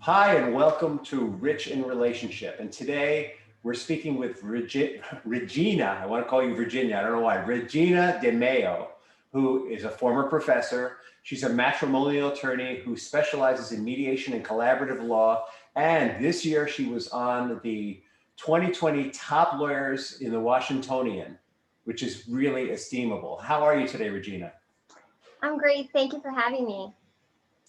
Hi, and welcome to Rich in Relationship. And today we're speaking with Regina. I want to call you Virginia. I don't know why. Regina DeMeo, who is a former professor. She's a matrimonial attorney who specializes in mediation and collaborative law. And this year she was on the 2020 Top Lawyers in the Washingtonian, which is really estimable. How are you today, Regina? I'm great. Thank you for having me.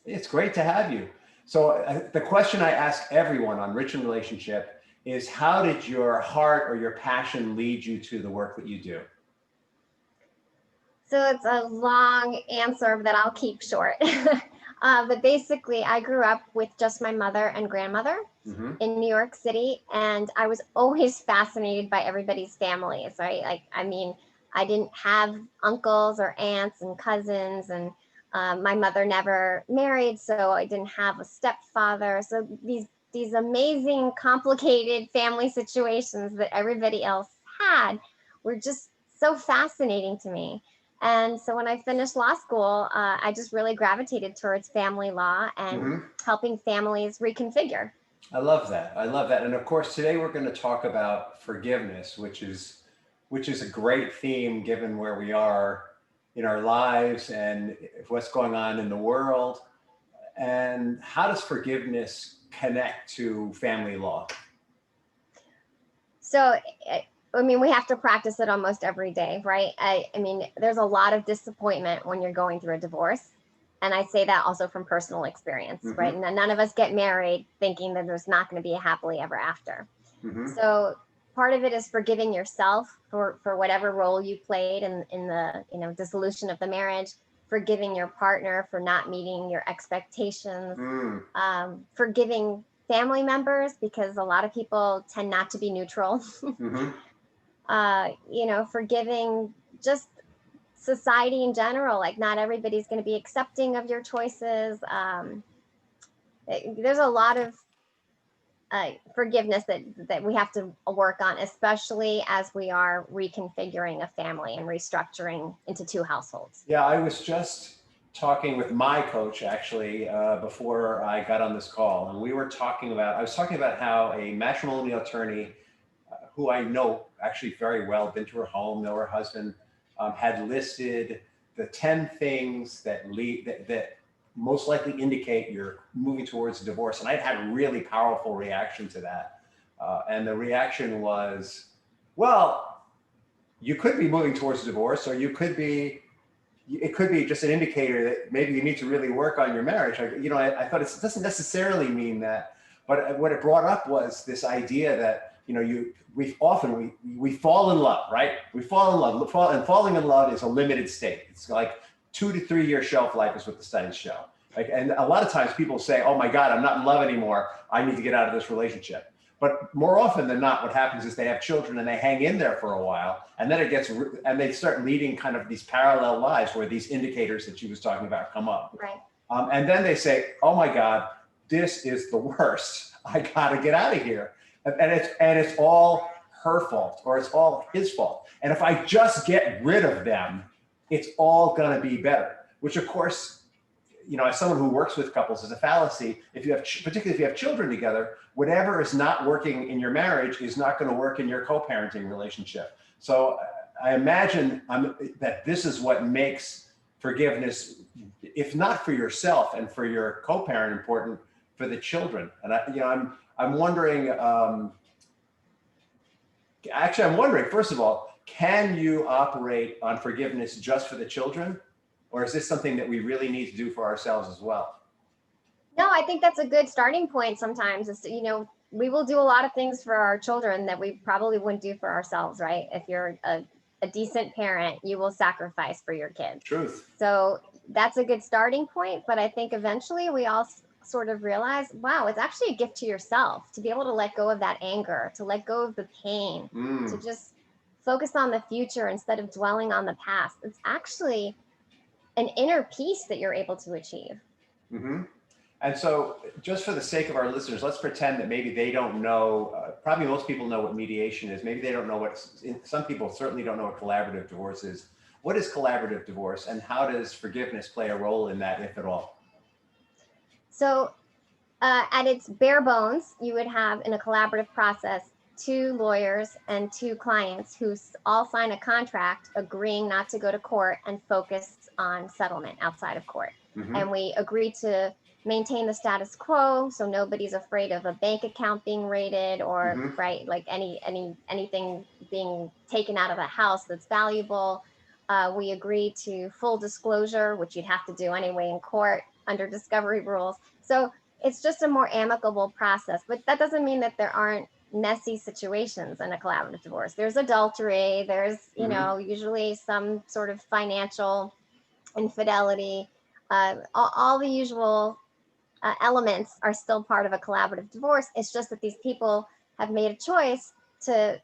It's great to have you. So the question I ask everyone on Rich in Relationship is, how did your heart or your passion lead you to the work that you do? So it's a long answer that I'll keep short. But basically, I grew up with just my mother and grandmother in New York City, and I was always fascinated by everybody's families, right? I didn't have uncles or aunts and cousins, and my mother never married, so I didn't have a stepfather. So these amazing, complicated family situations that everybody else had were just so fascinating to me. And so when I finished law school, I just really gravitated towards family law and helping families reconfigure. I love that. I love that. And of course, today we're going to talk about forgiveness, which is a great theme given where we are in our lives and what's going on in the world. And how does forgiveness connect to family law? So, we have to practice it almost every day, right? There's a lot of disappointment when you're going through a divorce. And I say that also from personal experience, right? And none of us get married thinking that there's not going to be a happily ever after. So part of it is forgiving yourself for whatever role you played in the dissolution of the marriage, forgiving your partner for not meeting your expectations, forgiving family members, because a lot of people tend not to be neutral. Forgiving just society in general. Like, not everybody's going to be accepting of your choices. There's a lot of forgiveness that we have to work on, especially as we are reconfiguring a family and restructuring into two households. Yeah, I was just talking with my coach actually before I got on this call, and I was talking about how a matrimonial attorney who I know actually very well, been to her home, know her husband, had listed the 10 things that most likely indicate you're moving towards a divorce. And I had a really powerful reaction to that. And the reaction was, well, you could be moving towards a divorce, or it could be just an indicator that maybe you need to really work on your marriage. I thought it doesn't necessarily mean that, but what it brought up was this idea that, we fall in love, right? We fall in love, and falling in love is a limited state. It's like 2 to 3 year shelf life is what the studies show. And a lot of times people say, oh my God, I'm not in love anymore. I need to get out of this relationship. But more often than not, what happens is they have children and they hang in there for a while, and then and they start leading kind of these parallel lives where these indicators that she was talking about come up. Right. And then they say, oh my God, this is the worst. I gotta get out of here. And it's all her fault, or it's all his fault. And if I just get rid of them, it's all gonna be better, which of course, as someone who works with couples, is a fallacy. Particularly if you have children together, whatever is not working in your marriage is not gonna work in your co-parenting relationship. So I imagine that this is what makes forgiveness, if not for yourself and for your co-parent, important for the children. And I'm wondering, I'm wondering, first of all, can you operate on forgiveness just for the children? Or is this something that we really need to do for ourselves as well? No, I think that's a good starting point sometimes. We will do a lot of things for our children that we probably wouldn't do for ourselves, right? If you're a decent parent, you will sacrifice for your kids. Truth. So that's a good starting point. But I think eventually we all sort of realize, wow, it's actually a gift to yourself to be able to let go of that anger, to let go of the pain, to just focus on the future instead of dwelling on the past. It's actually an inner peace that you're able to achieve. And so, just for the sake of our listeners, let's pretend that maybe they don't know, probably most people know what mediation is. Maybe they don't know some people certainly don't know what collaborative divorce is. What is collaborative divorce, and how does forgiveness play a role in that, if at all? So At its bare bones, you would have in a collaborative process 2 lawyers and 2 clients who all sign a contract agreeing not to go to court and focus on settlement outside of court. Mm-hmm. And we agree to maintain the status quo, so nobody's afraid of a bank account being raided or Mm-hmm. right, like anything being taken out of a house that's valuable. We agree to full disclosure, which you'd have to do anyway in court under discovery rules. So it's just a more amicable process, but that doesn't mean that there aren't messy situations in a collaborative divorce. There's adultery, there's, you know, usually some sort of financial infidelity, all the usual elements are still part of a collaborative divorce. It's just that these people have made a choice to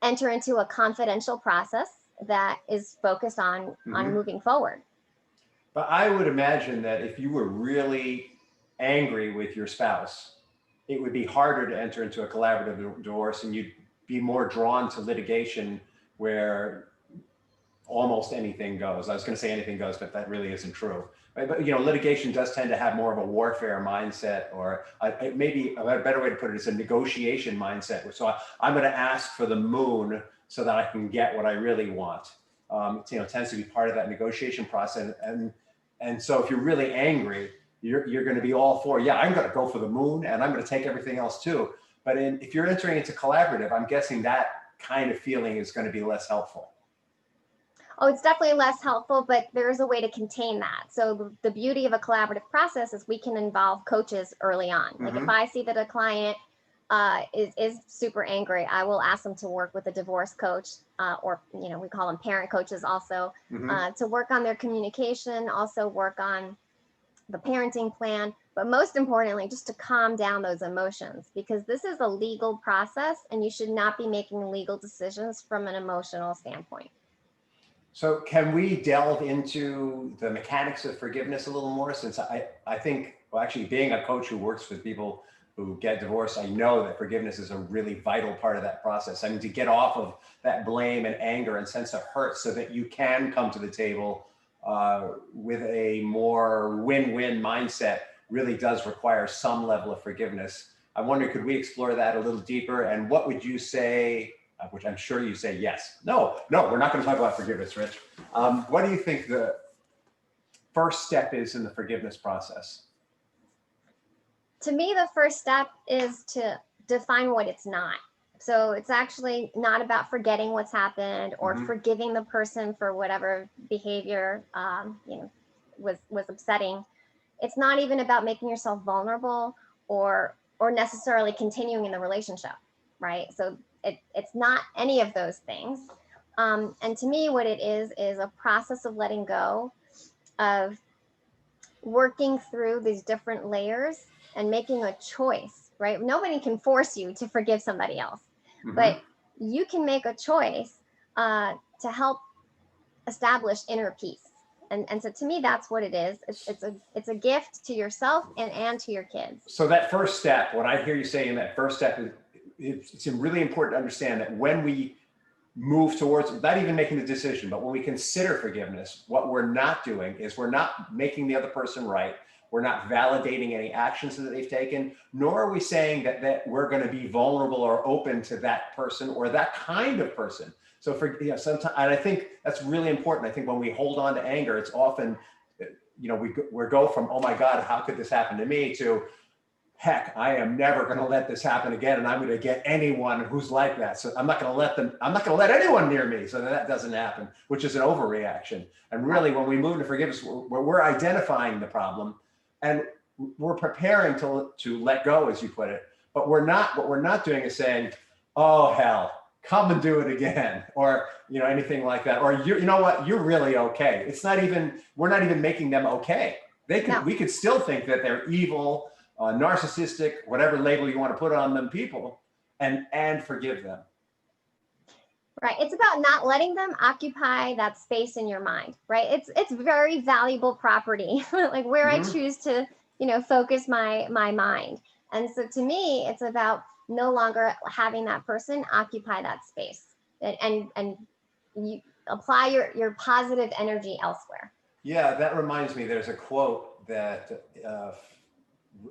enter into a confidential process that is focused on moving forward. But I would imagine that if you were really angry with your spouse, it would be harder to enter into a collaborative divorce, and you'd be more drawn to litigation where almost anything goes. I was going to say anything goes, but that really isn't true. But you know, litigation does tend to have more of a warfare mindset, or maybe a better way to put it is a negotiation mindset. So I'm going to ask for the moon so that I can get what I really want. You know, it tends to be part of that negotiation process, and so if you're really angry, you're going to be all for, yeah, I'm going to go for the moon and I'm going to take everything else too. But if you're entering into collaborative, I'm guessing that kind of feeling is going to be less helpful. Oh, it's definitely less helpful, but there is a way to contain that. So the beauty of a collaborative process is we can involve coaches early on. Like if I see that a client is super angry, I will ask them to work with a divorce coach, or, you know, we call them parent coaches also, to work on their communication, also work on the parenting plan, but most importantly, just to calm down those emotions, because this is a legal process and you should not be making legal decisions from an emotional standpoint. So can we delve into the mechanics of forgiveness a little more? Since I think, well, actually being a coach who works with people who get divorced, I know that forgiveness is a really vital part of that process. I mean, to get off of that blame and anger and sense of hurt so that you can come to the table with a more win-win mindset really does require some level of forgiveness. I wonder, could we explore that a little deeper? And what would you say, which I'm sure you say yes. No, we're not going to talk about forgiveness, Rich. What do you think the first step is in the forgiveness process? To me, the first step is to define what it's not. So it's actually not about forgetting what's happened or forgiving the person for whatever behavior you know, was upsetting. It's not even about making yourself vulnerable or necessarily continuing in the relationship, right? So it's not any of those things. And to me, what it is a process of letting go, of working through these different layers and making a choice, right? Nobody can force you to forgive somebody else, but you can make a choice to help establish inner peace. And so to me, that's what it is. It's a gift to yourself and to your kids. So that first step, what I hear you saying, that first step is, it's really important to understand that when we move towards, not even making the decision, but when we consider forgiveness, what we're not doing is we're not making the other person right. We're not validating any actions that they've taken, nor are we saying that we're going to be vulnerable or open to that person or that kind of person. So for, you know, sometimes, and I think that's really important. I think when we hold on to anger, it's often, you know, we go from, oh my God, how could this happen to me, to, heck, I am never going to let this happen again, and I'm going to get anyone who's like that. So I'm not going to let anyone near me so that doesn't happen, which is an overreaction. And really, when we move to forgiveness, we're identifying the problem and we're preparing to let go, as you put it. But what we're not doing is saying, oh, hell, come and do it again, or, you know, anything like that. Or you know what, you're really okay. We're not even making them okay. We could still think that they're evil, narcissistic, whatever label you want to put on them, people, and forgive them. Right. It's about not letting them occupy that space in your mind, right? It's very valuable property, like where I choose to, you know, focus my mind. And so to me, it's about no longer having that person occupy that space, and you apply your positive energy elsewhere. Yeah, that reminds me, there's a quote that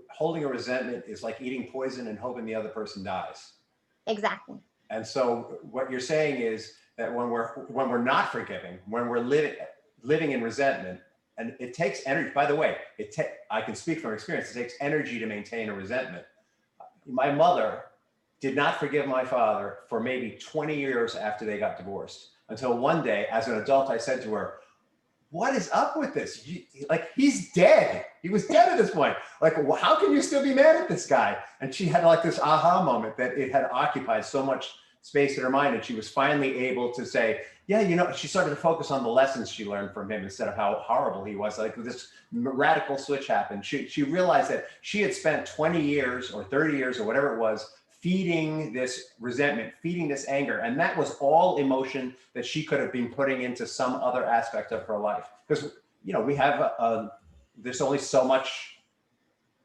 holding a resentment is like eating poison and hoping the other person dies. Exactly. And so what you're saying is that when we're not forgiving, when we're living in resentment, and it takes energy, by the way, I can speak from experience, it takes energy to maintain a resentment. My mother did not forgive my father for maybe 20 years after they got divorced, until one day as an adult, I said to her, what is up with this? Like, he's dead. He was dead at this point. Like, how can you still be mad at this guy? And she had like this aha moment that it had occupied so much space in her mind. And she was finally able to say, yeah, you know, she started to focus on the lessons she learned from him instead of how horrible he was. Like, this radical switch happened. She realized that she had spent 20 years or 30 years or whatever it was feeding this resentment, feeding this anger. And that was all emotion that she could have been putting into some other aspect of her life. Because, you know, we have, there's only so much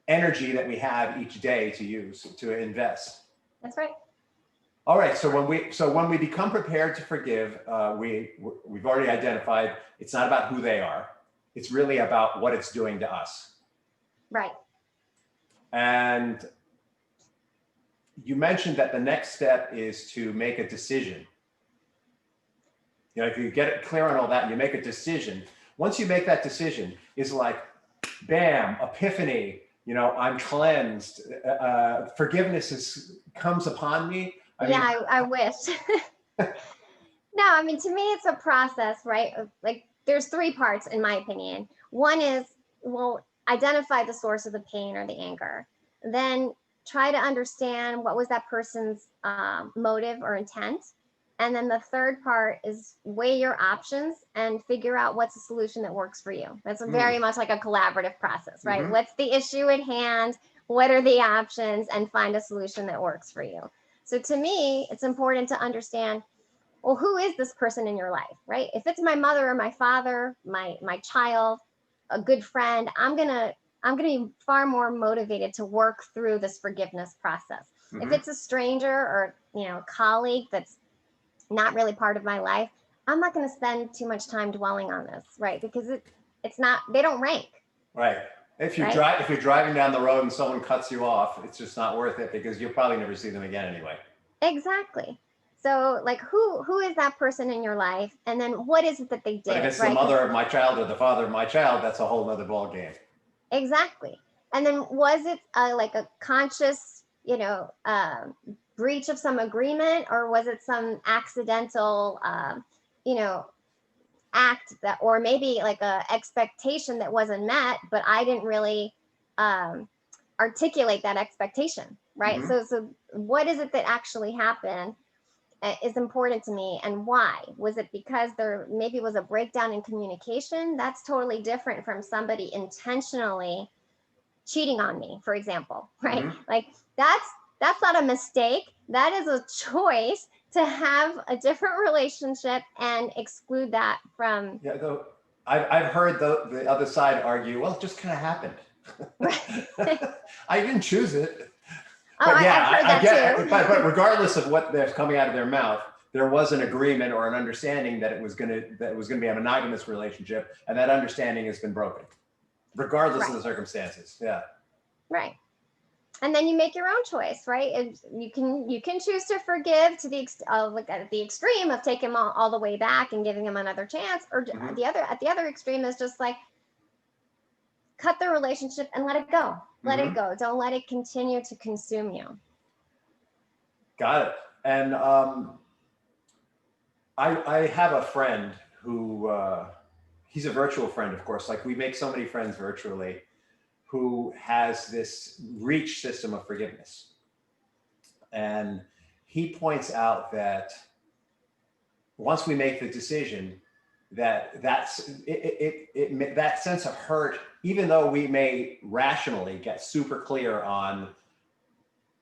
energy that we have each day to use, to invest. That's right. All right, so when we become prepared to forgive, we've already identified it's not about who they are. It's really about what it's doing to us. Right. And you mentioned that the next step is to make a decision. You know, if you get it clear on all that and you make a decision, once you make that decision, it's like, bam, epiphany, you know, I'm cleansed, forgiveness comes upon me. I wish. No, I mean, to me, it's a process, right? Like, there's three parts, in my opinion. One is, well, identify the source of the pain or the anger. Then try to understand what was that person's motive or intent. And then the third part is weigh your options and figure out what's a solution that works for you. That's very much like a collaborative process, right? Mm-hmm. What's the issue at hand? What are the options? And find a solution that works for you. So to me, it's important to understand, well, who is this person in your life, right? If it's my mother or my father, my child, a good friend, I'm gonna be far more motivated to work through this forgiveness process. Mm-hmm. If it's a stranger or, you know, a colleague that's not really part of my life, I'm not going to spend too much time dwelling on this, right? Because it's not, they don't rank. Right. If you're driving down the road and someone cuts you off, it's just not worth it because you'll probably never see them again anyway. Exactly. So, like, who is that person in your life, and then what is it that they did? But if it's the mother of my child or the father of my child, that's a whole nother ball game. Exactly. And then was it like a conscious, you know, breach of some agreement, or was it some accidental, you know, act that, or maybe like a expectation that wasn't met, but I didn't really articulate that expectation, right? Mm-hmm. So what is it that actually happened is important to me, and why? Was it because there maybe was a breakdown in communication? That's totally different from somebody intentionally cheating on me, for example, right? Mm-hmm. Like that's not a mistake. That is a choice to have a different relationship and exclude that from. Yeah, though I've heard the other side argue, well, it just kind of happened. I didn't choose it. But yeah, I've heard that too. But regardless of what they're coming out of their mouth, there was an agreement or an understanding that it was going to be a monogamous relationship, and that understanding has been broken, regardless of the circumstances. Yeah. Right. And then you make your own choice, right? And you can choose to forgive to the like at the extreme of taking them all the way back and giving them another chance, or mm-hmm. At the other extreme is just like cut the relationship and let it go. Let mm-hmm. it go. Don't let it continue to consume you. Got it. And I have a friend who he's a virtual friend, of course. Like, we make so many friends virtually, who has this reach system of forgiveness. And he points out that once we make the decision, that sense of hurt, even though we may rationally get super clear on,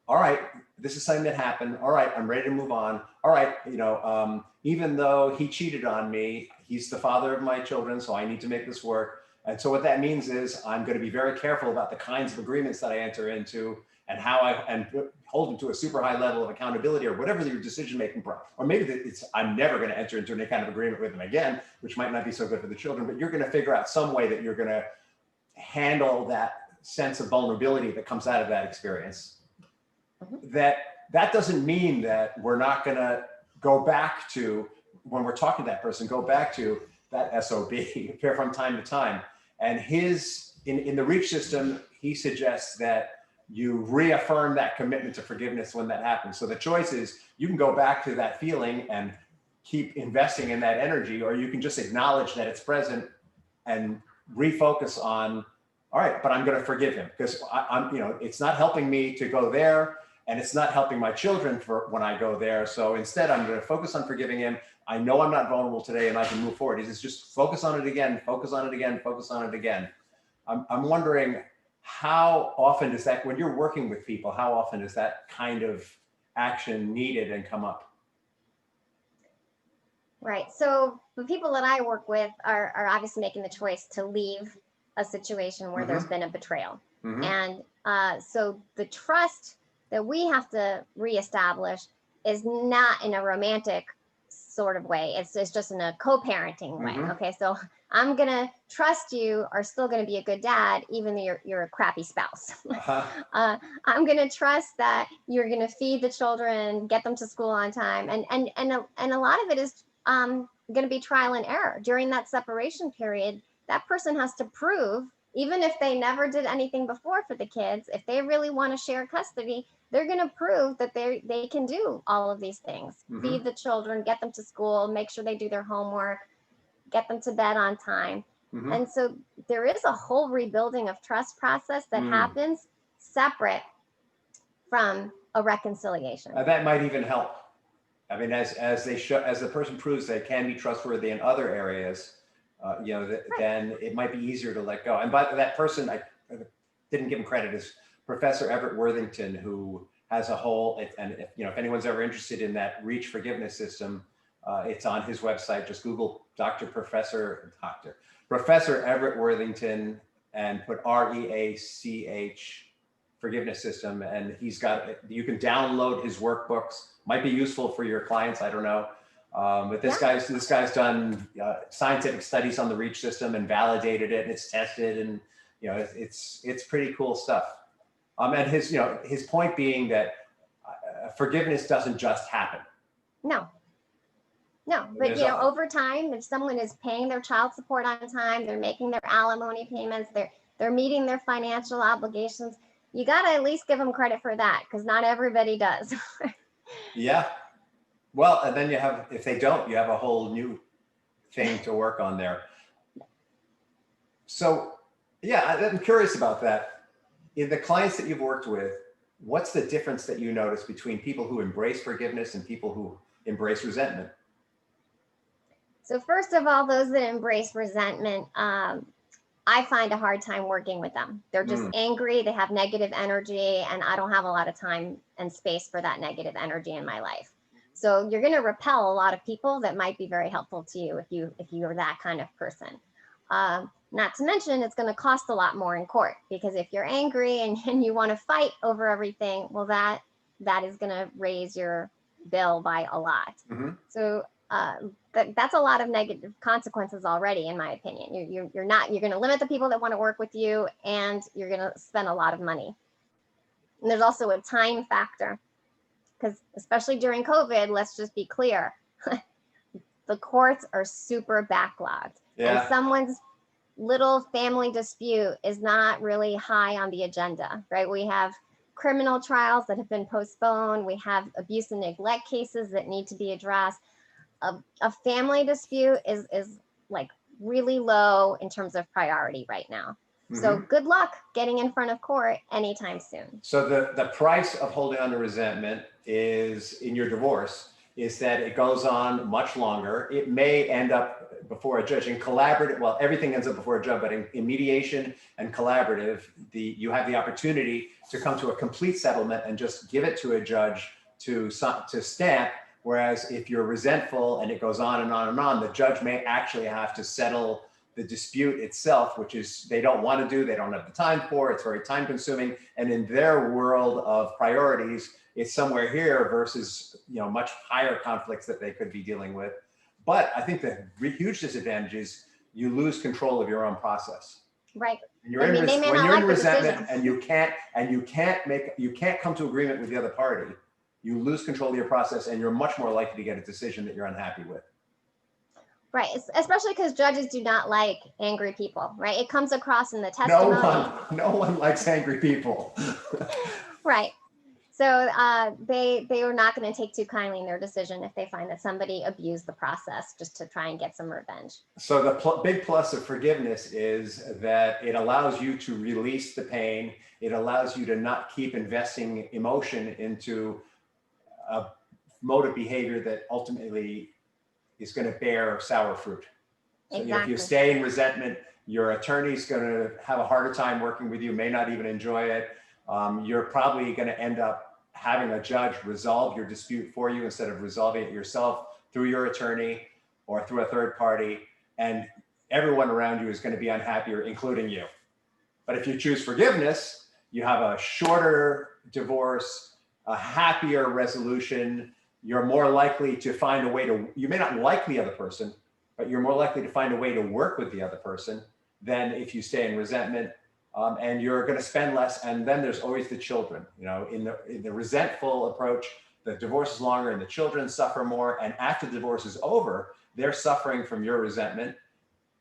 all right, this is something that happened. All right, I'm ready to move on. All right, you know, even though he cheated on me, he's the father of my children, so I need to make this work. And so what that means is I'm going to be very careful about the kinds of agreements that I enter into, and how and hold them to a super high level of accountability, or whatever your decision-making process. Or maybe it's I'm never going to enter into any kind of agreement with them again, which might not be so good for the children, but you're going to figure out some way that you're going to handle that sense of vulnerability that comes out of that experience, that doesn't mean that we're not going to go back to, when we're talking to that person, go back to that SOB from time to time. And in the REACH system, he suggests that you reaffirm that commitment to forgiveness when that happens. So the choice is, you can go back to that feeling and keep investing in that energy, or you can just acknowledge that it's present and refocus on, all right, but I'm going to forgive him, because I'm, it's not helping me to go there, and it's not helping my children for when I go there. So instead, I'm going to focus on forgiving him. I know I'm not vulnerable today, and I can move forward. He says, just focus on it again, focus on it again, focus on it again. I'm wondering, how often does that, when you're working with people, how often is that kind of action needed and come up? Right. So the people that I work with are obviously making the choice to leave a situation where there's been a betrayal. And so the trust that we have to reestablish is not in a romantic sort of way. It's just in a co-parenting way. Okay. So I'm going to trust you are still going to be a good dad, even though you're a crappy spouse. I'm going to trust that you're going to feed the children, get them to school on time. And a lot of it is going to be trial and error. During that separation period, that person has to prove, even if they never did anything before for the kids, if they really want to share custody, they're going to prove that they can do all of these things. Feed the children, get them to school, make sure they do their homework, get them to bed on time. And so there is a whole rebuilding of trust process that happens separate from a reconciliation. That might even help. I mean, as the person proves they can be trustworthy in other areas, then it might be easier to let go. And by that person, I didn't give him credit, is Professor Everett Worthington, who has a whole, and if anyone's ever interested in that REACH forgiveness system, it's on his website. Just Google Professor Everett Worthington and put REACH forgiveness system, and you can download his workbooks. Might be useful for your clients, I don't know. But this guy's done scientific studies on the REACH system and validated it, and it's tested, and it's pretty cool stuff. And his point being that forgiveness doesn't just happen. No, but over time, if someone is paying their child support on time, they're making their alimony payments, they're meeting their financial obligations, you got to at least give them credit for that, because not everybody does. Yeah. Well, and then if they don't, you have a whole new thing to work on there. So, yeah, I'm curious about that. In the clients that you've worked with, what's the difference that you notice between people who embrace forgiveness and people who embrace resentment? So first of all, those that embrace resentment, I find a hard time working with them. They're just angry, they have negative energy, and I don't have a lot of time and space for that negative energy in my life. So you're going to repel a lot of people that might be very helpful to you if you're that kind of person. Not to mention, it's going to cost a lot more in court, because if you're angry and you want to fight over everything, well, that is going to raise your bill by a lot. So that's a lot of negative consequences already, in my opinion. You're going to limit the people that want to work with you, and you're going to spend a lot of money. And there's also a time factor, because especially during COVID, let's just be clear, the courts are super backlogged. Yeah. And someone's little family dispute is not really high on the agenda, right? We have criminal trials that have been postponed. We have abuse and neglect cases that need to be addressed. A family dispute is like really low in terms of priority right now. So good luck getting in front of court anytime soon. So the price of holding on to resentment is, in your divorce, is that it goes on much longer. It may end up before a judge. In collaborative, well, everything ends up before a judge, but in mediation and collaborative, you have the opportunity to come to a complete settlement and just give it to a judge to stamp. Whereas if you're resentful and it goes on and on and on, the judge may actually have to settle the dispute itself, which is they don't want to do, they don't have the time for, it's very time consuming. And in their world of priorities, it's somewhere here versus much higher conflicts that they could be dealing with. But I think the huge disadvantage is you lose control of your own process. Right. And you're I mean, they may when not you're like in the resentment decision. and you can't come to agreement with the other party, you lose control of your process and you're much more likely to get a decision that you're unhappy with. Right. Especially because judges do not like angry people, right? It comes across in the testimony. No one likes angry people. Right. So they are not going to take too kindly in their decision if they find that somebody abused the process just to try and get some revenge. So the big plus of forgiveness is that it allows you to release the pain. It allows you to not keep investing emotion into a mode of behavior that ultimately is going to bear sour fruit. So Exactly. if you stay in resentment, your attorney's going to have a harder time working with you, may not even enjoy it. You're probably going to end up having a judge resolve your dispute for you instead of resolving it yourself through your attorney or through a third party. And everyone around you is going to be unhappier, including you. But if you choose forgiveness, you have a shorter divorce, a happier resolution. You're more likely to find a way to, you may not like the other person, but you're more likely to find a way to work with the other person than if you stay in resentment. And you're going to spend less. And then there's always the children. You know, in the resentful approach, the divorce is longer and the children suffer more. And after the divorce is over, they're suffering from your resentment.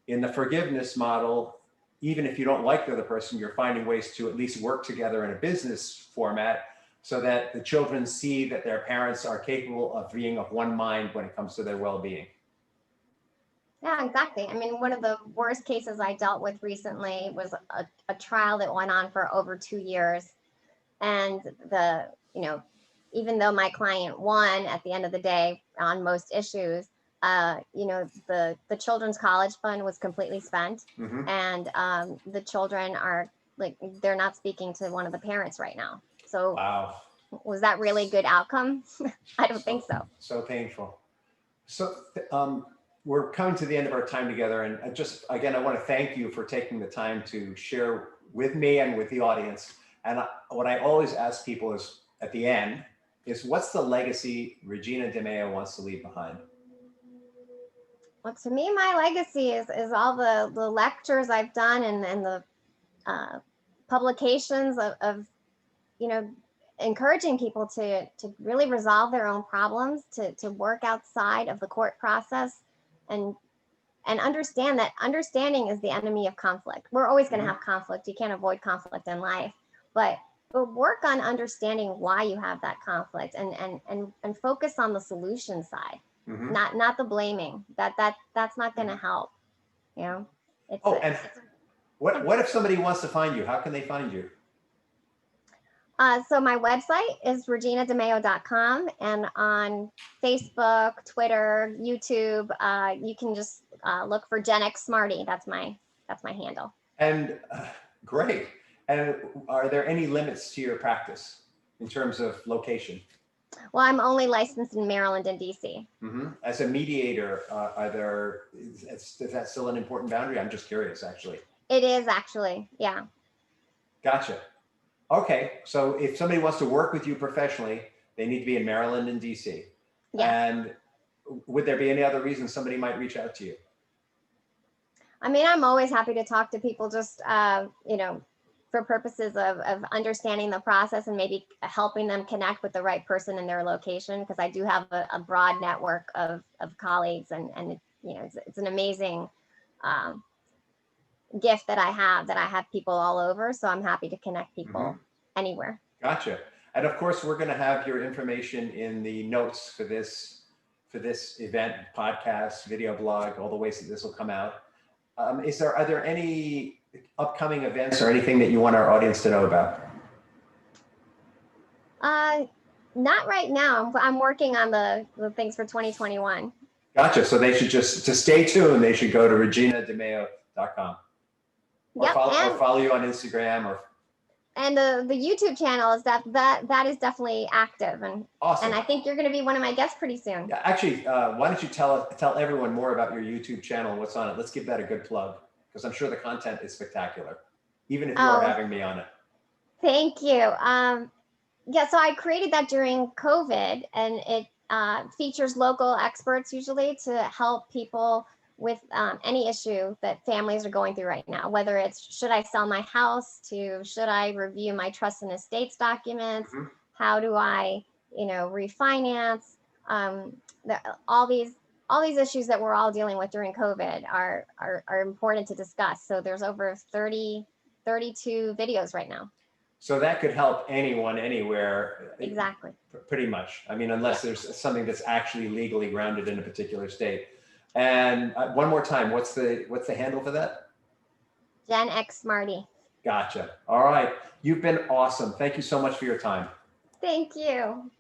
In the forgiveness model, even if you don't like the other person, you're finding ways to at least work together in a business format so that the children see that their parents are capable of being of one mind when it comes to their well-being. Yeah, exactly. I mean, one of the worst cases I dealt with recently was a trial that went on for over 2 years. And even though my client won at the end of the day on most issues, the children's college fund was completely spent. Mm-hmm. And the children are they're not speaking to one of the parents right now. So wow. Was that really a good outcome? I don't think so. So painful. So we're coming to the end of our time together. And I want to thank you for taking the time to share with me and with the audience. And what I always ask people is at the end is, what's the legacy Regina DeMeo wants to leave behind? Well, to me, my legacy is all the lectures I've done and the publications of encouraging people to really resolve their own problems, to work outside of the court process, and understand that understanding is the enemy of conflict. We're always going to have conflict. You can't avoid conflict in life, but work on understanding why you have that conflict and focus on the solution side, not the blaming. That's not going to help. What if somebody wants to find you? How can they find you? So my website is reginademeo.com, and on Facebook, Twitter, YouTube, you can just look for Gen X Smarty. That's my handle. And great. And are there any limits to your practice in terms of location? Well, I'm only licensed in Maryland and DC. As a mediator, is that still an important boundary? I'm just curious, actually. It is actually, yeah. Gotcha. Okay, so if somebody wants to work with you professionally, they need to be in Maryland and DC. Yeah. And would there be any other reason somebody might reach out to you? I mean, I'm always happy to talk to people just, for purposes of understanding the process and maybe helping them connect with the right person in their location, because I do have a broad network of colleagues, and it's an amazing gift that I have people all over. So I'm happy to connect people anywhere. Gotcha. And of course, we're going to have your information in the notes for this event, podcast, video blog, all the ways that this will come out. Are there any upcoming events or anything that you want our audience to know about? Not right now. I'm working on the things for 2021. Gotcha. So they should to stay tuned. They should go to reginademeo.com. Or follow you on Instagram and the YouTube channel is that is definitely active, and awesome. And I think you're going to be one of my guests pretty soon. Yeah, actually, why don't you tell everyone more about your YouTube channel and what's on it? Let's give that a good plug, because I'm sure the content is spectacular, even if you are having me on it. Thank you. So I created that during COVID, and it features local experts usually to help people with any issue that families are going through right now, whether it's should I sell my house to should I review my trust and estates documents, how do I, refinance, all these issues that we're all dealing with during COVID are important to discuss. So there's over 32 videos right now. So that could help anyone, anywhere. Exactly. Pretty much. I mean, unless there's something that's actually legally grounded in a particular state. And one more time, what's the handle for that? Gen X Smarty. Gotcha. All right. You've been awesome. Thank you so much for your time. Thank you.